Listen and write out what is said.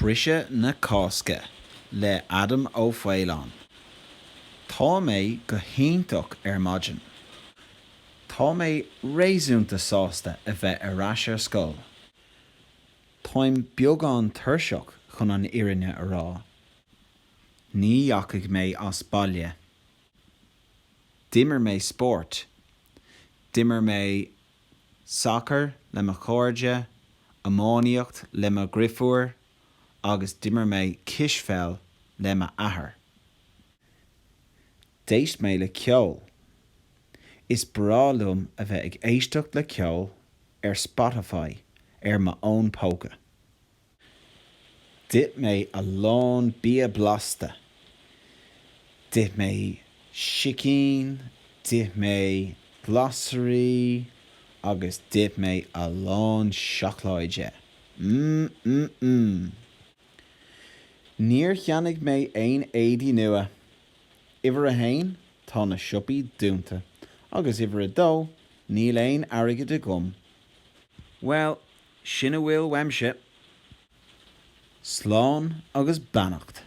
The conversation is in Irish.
Briseadh na Cásca le Adam ó Fhaoileáin. Tá mé go hiontach maidin. Tá mé réasúnta sásta a bheith ar ais ar scoil. Táim beagán tuirseach chun an iirine a rá. Ní dheacaigh mé as baile. Dimmer mé sport. Dimmer mé soccer le mo cóirde, amóníocht le mo grifúr, agus dimmer mé cisfeil le mo athair. D'éist mé le ceol. Is brálum a bheith ag éisteacht le ceol ar Spotify ar mo own póca. Dit mé a lán bia blasta. Dit mé sicín, dit mé glossary, agus dit mé a lán seachláide. Níor cheannaigh mé aon éadaí nua. Iver a hain, tá na siopaí dúnta, agus iver a dó, níl aon airgid de gum. Well, sin a bhfuil weimse. Slán agus beannacht.